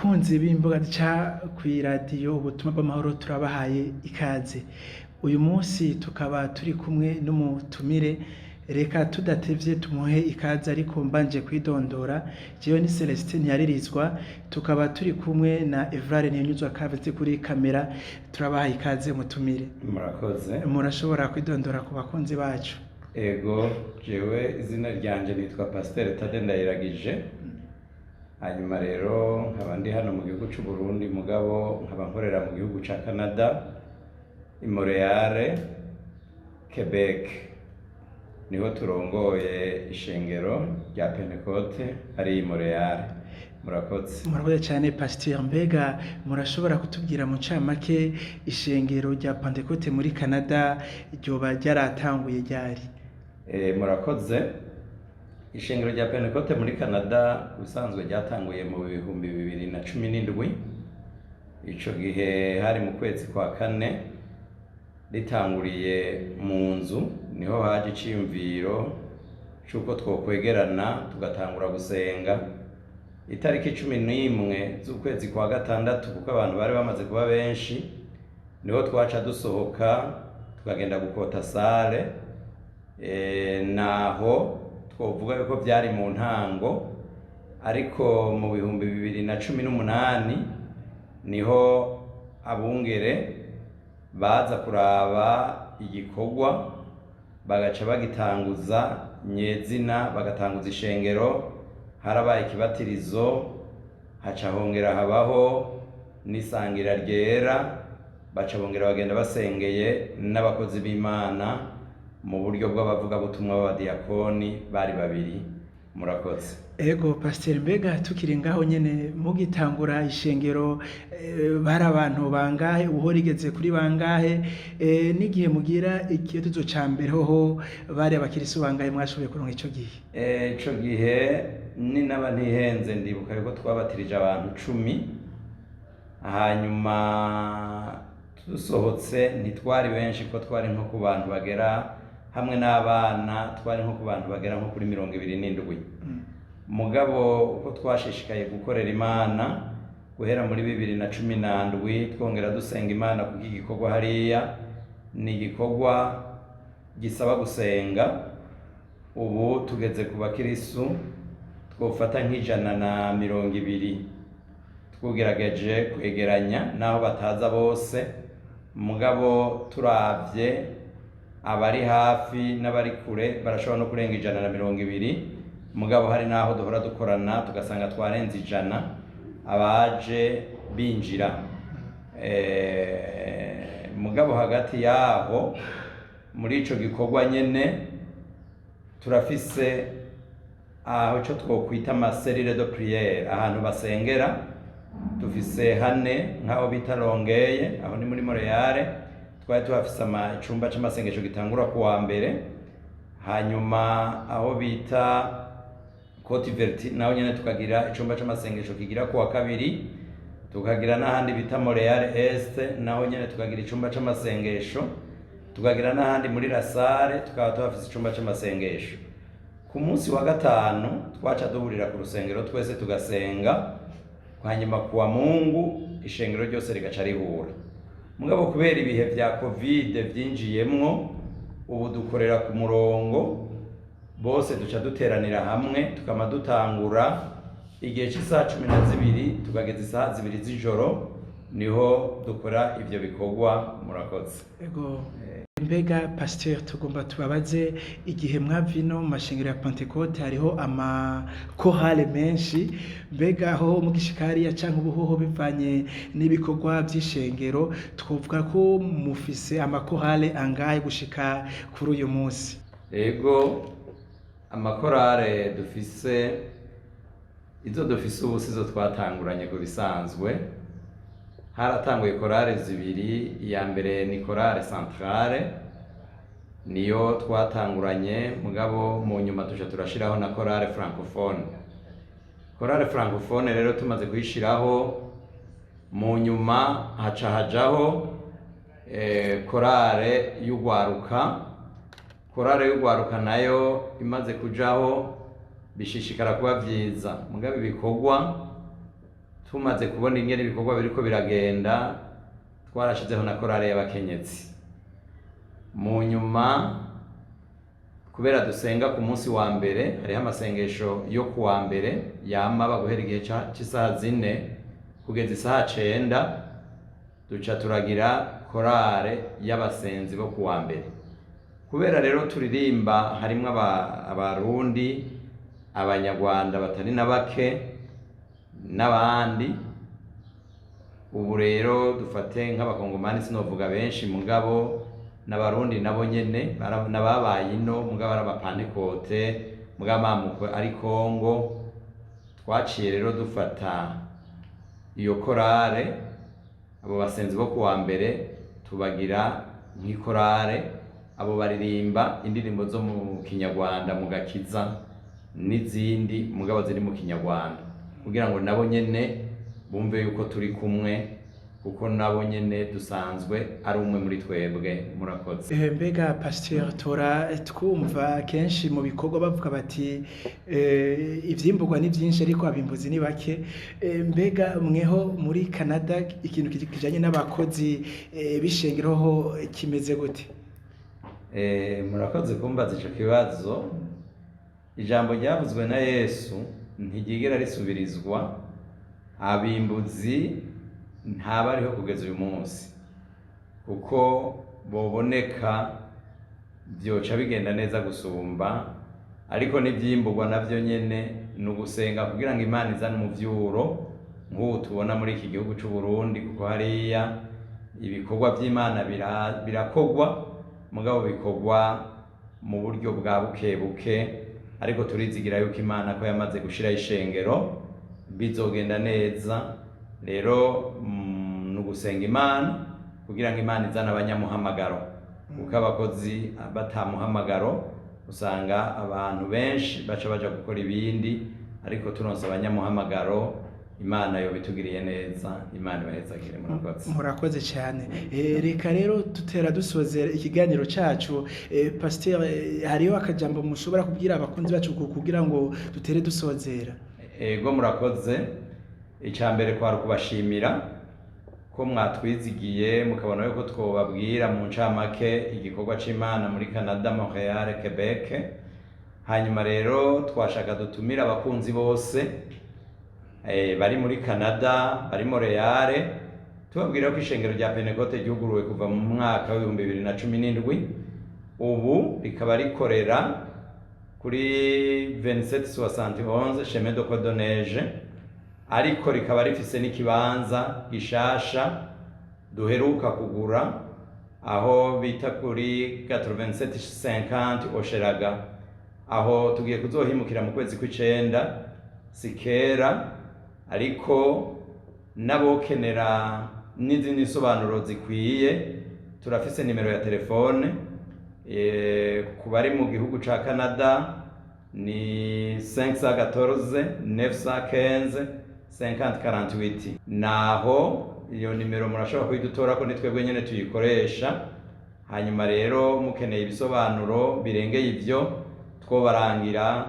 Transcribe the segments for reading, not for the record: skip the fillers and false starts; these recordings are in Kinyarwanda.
bakunzi b'imbuga zica kw'iradiyo ubutumwa bw'amahoro turabahaye ikaze. Uyu munsi tukaba turi kumwe n'umutumire, reka tudatevye tumuhe ikaze ariko mbanje kwidondora. Jewe ni Celestin Ntiyaririzwa, tukaba turi kumwe na Evrare Ntiyanyuzwa Kaveze kuri kamera. Turabahaye ikaze umutumire. Murakoze. Murashobora kwidondora ku bakunzi bacu? Ego, jewe izina ryanje nitwa Pasteur Tade Ndayiragije. Hanyuma rero nkaba ndi hano mu gihugu c'u Burundi, mugabo nkaba nkorera mu gihugu ca Canada, i Montreal, Quebec. Niho turongoye ishengero rya Pentecote ari i Montreal. Murakoze. Murakoze cyane Pasteur. Mbega murashobora kutubwira mu ncamake ishengero rya Pentecote muri Canada ryoba ryaratanguye ryari? Murakoze. Ishengero rya Pentecote muri Canada ubusanzwe ryatanguye mu 2017. Ico gihe hari mu kwezi kwa kane, ritanguriye mu nzu, niho haje iciyumviro c'uko twokwegerana tugatangura gusenga. Itariki 11 z'ukwezi kwa gatandatu, kuko abantu bari bamaze kuba benshi, niho twaca dusohoka tukagenda gukota sale. Naho twovuga yuko byari mu ntango, ariko mu 2018 niho abungere baza kuraba igikorwa, bagaca bagitanguza nyezina, bagatanguza ishengero. Harabaye ikibatirizo, haca hongera habaho n'isangira ryera, baca bongera bagenda basengeye n'abakozi b'Imana mu buryo bw'abavuga butumwa b'abadiyakoni bari babiri. Murakoze. Ego Pasteur, mbega tukiri ngaho nyene mugitangura ishengero, bari abantu bangahe, uho rigeze kuri bangahe? N'igihe mugira ikibazo ca mbere hoho bari abakirisu bangahe mwashoboye kuronka ico gihe? Ico gihe ni naba ntihenze ndibuka yuko twabatirije abantu 10. Hanyuma dusohotse ntitwari benshi, ko twari nko ku bantu bagera, hamwe n'abana twari nko ku bantu bagera nko kuri 27. Mugabo uko twashishikaye gukorera Imana guhera muri 2017, twongera dusenga Imana kuko igikorwa hariya ni igikorwa gisaba gusenga. Ubu tugeze ku bakirisu twofata nk'120 twugerageje kwegeranya naho bataza bose, mugabo turavye abari hafi n'abari kure barashobora no kurenga 120. Mugabo hari naho duhora dukorana tugasanga twarenze 100 abaje binjira. Mugabo hagati yaho muri ico gikorwa nyene turafise aho ico twokwita amaserire de prière, ahantu basengera. Dufise hane nk'aho bita Rongeye, aho ni muri Montreal. Twari tuhafise icumba c'amasengesho gitangura ku wa mbere. Hanyuma aho bita Côte Verte naho nyene tukagira icumba c'amasengesho kigira ku wa kabiri. Tukagira n'ahandi bita Montreal Est, naho nyene tukagira icumba c'amasengesho. Tukagira n'ahandi muri La Salle, tukaba tuhafise icumba c'amasengesho. Ku munsi wa gatanu twaca duhurira ku rusengero twese tugasenga. Hanyuma kuwa Mungu ishengero ryose rigaca rihura. Mugabo kubera ibihe vya Covid vyinjiyemwo, ubu dukorera ku murongo, bose duca duteranira hamwe, tukama dutangura igihe c'isaha 12 tukageza isaha 2 z'ijoro, niho dukora ivyo bikorwa. Murakoze. Ego. Mbega Pasteur, tugomba tubabaze, igihe mwavino mu mashengero ya Pentecote hariho amakorale menshi, mbega aho mugishikariya canke ubuhoho bivanye n'ibikorwa vy'ishengero, twovuga ko mufise amakorale angahe gushika kuri uyu munsi? Ego, amakorale dufise, izo dufise ubu sizo twatanguranye ku bisanzwe. Haratanguye korale zibiri. Iya mbere ni korale centrale, niyo twatanguranye, mugabo mu nyuma tuja turashiraho na korale francophone. Korale francophone rero tumaze kuyishiraho, mu nyuma haca hajaho korale y'ugwaruka. Korale y'ugwaruka nayo imaze kujaho bishishikara kuba vyiza, mugabo ibikorwa tumaze kubona ingene ibikorwa biriko biragenda twarashizeho na korale y'abakenyezi. Mu nyuma kubera dusenga ku munsi wa mbere hariho amasengesho yo ku wa mbere yama guhera igihe cy'isaha 4 kugeza isaha 9 duca turagira korale y'abasenzi bo ku wa mbere. Kubera rero turirimba harimwo abarundi, abanyarwanda batari na bake n'abandi. Ubu rero dufate nk'abakongomani sinovuga benshi mugabo n'abarundi nabo nyene nababaye ino mugabo arabapantekote mugabo mamuko ari Kongo. Twaciye rero dufata iyo korale abo basenzi bo ku wa mbere tubagira nk'ikorale, abo baririmba indirimbo zo mu Kinyarwanda mu Gakiza n'izindi mugabo ziri mu Kinyarwanda kugira ngo nabo nyene bumve yuko turi kumwe kuko nabo nyene dusanzwe ari umwe muri twebwe. Murakoze. Mbega Pasteur tora twumva kenshi mu bikorwa bavuga bati ivyimburwa ni vyinshi ariko abimbuzi ni bake. Mbega mweho muri Canada ikintu kijanye n'abakozi bishengeroho kimeze gute? Murakoze kumbaza ico kibazo. Ijambo ryavuzwe na Yesu ntigigera risubirizwa. Abimbuzi ntabariho kugeza uyu munsi kuko boboneka byoca bigenda neza gusumba, ariko n'ivyimburwa navyo nyene nugusenga kugira ngo Imana izane umuvyuro nk'ubu tubona muri iki gihugu c'u Burundi, kuko hariya ibikorwa vy'Imana birakogwa mugabo bikorwa mu buryo bwa bukebuke, ariko turizigira yuko Imana ko yamaze gushiraho ishengero bizogenda neza. Rero nugusenga Imana kugira ngo Imana izana abanyamuhamagaro, kuko abakozi batamuhamagaro usanga abantu benshi baca baja gukora ibindi, ariko turonse abanyamuhamagaro Imana yo bitugiriye neza. Imana ibahezagire. Murakoze. Murakoze cyane. Reka rero tutera dusozera ikiganiro cacu. Pasteur hariho akajambo mushobora kubwira abakunzi bacu kugira ngo dutere dusozera? Ego murakoze. Icambere kwari kubashimira ko mwatwizigiye mukabona yuko twobabwira mu ncamake igikorwa c'Imana muri Canada, Montreal, Quebec. Hanyuma rero twashaka dutumira abakunzi bose bari muri Canada, bari Montreal, tubabwira ko ishengero rya Pentecote ryuguruwe kuva mu mwaka wa 2017. Ubu rikaba rikorera kuri 2771 Chemin de Cordonneige, ariko rikaba rifise n'ikibanza gishasha duheruka kugura aho bita kuri 8750 Osheraga, aho tugiye kuzohimukira mu kwezi kw'icenda sikera. Ariko nabokenera n'izindi nsobanuro zikwiye turafise nimero ya telefone ku bari mu gihugu ca Canada ni 514 915 5048. Naho iyo nimero murashobora kuyidutora ko nitwebwe nyene tuyikoresha. Hanyuma rero mukeneye ibisobanuro birengeye ivyo twobarangira,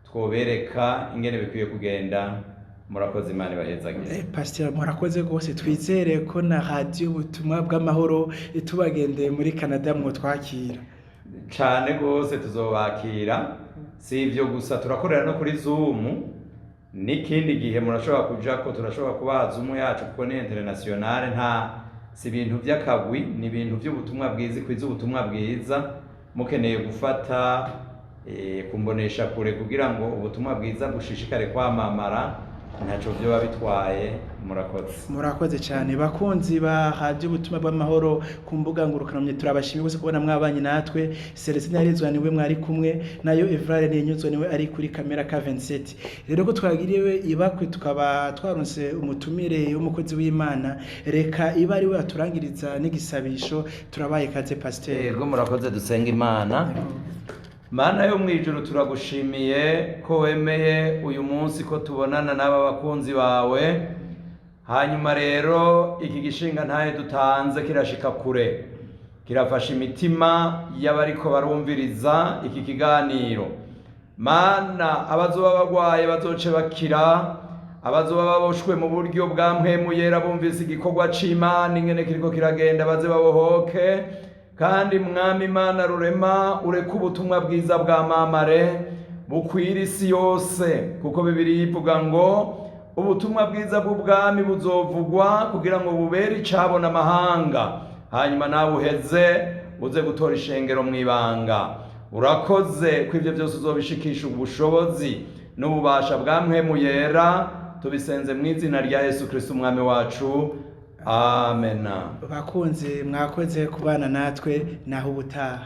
twobereka ingene bikwiye kugenda. Murakoze. Imana ibahezagire. Pasteur murakoze gose, twizere ko na radio ubutumwa bw'amahoro tubagendeye muri Canada mwo twakira cane gose. Tuzobakira, si ivyo gusa turakorera no kuri Zoom. N'ikindi gihe murashobora kuja ko turashobora kubaha Zoom yacu kuko ni international, nta si ibintu vy'akagwi, ni ibintu vy'ubutumwa bwiza, kwiza ubutumwa bwiza. Mukeneye gufata kumbonesha kure kugira ngo ubutumwa bwiza bushishikare kwamamara, ntaco vyoba bitwaye. Murakoze. Murakoze cyane bakunzi ba radio ubutumwa bw'amahoro ku mbuga ngurukana. Turabashimiye bose kubona mwabanye natwe. Celestin Yarizwa niwe mwari kumwe, nayo Evrare Ninyuzwa niwe ari kuri kamera ka 27. Rero ko twagiriwe ibakwe tukaba twaronse umutumire w'umukozi w'Imana, reka iba ari we aturangiriza n'igisabisho. Turabaye kaze Pasteur. Yego murakoze. Dusenga Imana. Mana yo mwijuru, turagushimiye ko wemeye uyu munsi ko tubonana n'aba bakunzi bawe. Hanyuma rero iki gishinga ntaye dutanze kirashika kure, kirafasha imitima y'abariko barumviriza iki kiganiro. Mana, abazoba bagwaye bazoce bakira, abazoba baboshwe mu buryo bwa mpwemu yera bumvise igikorwa c'Imana ingene kiriko kiragenda baze babohoke. Kandi mwami Imana rurema ureke ubutumwa bwiza bwamamare bukwira isi yose, kuko Bibiliya ivuga ngo ubutumwa bwiza bw'ubwami buzovugwa kugira ngo bubere icabona amahanga, hanyuma nawe uheze uze gutora ishengero mw'ibanga. Urakoze ko ivyo byose uzobishikisha ubushobozi n'ububasha bwa mpwemu yera, tubisenze mu izina rya Yesu Kristo umwami wacu, amen. bakunze mwakoze kubana natwe naho ubutaha.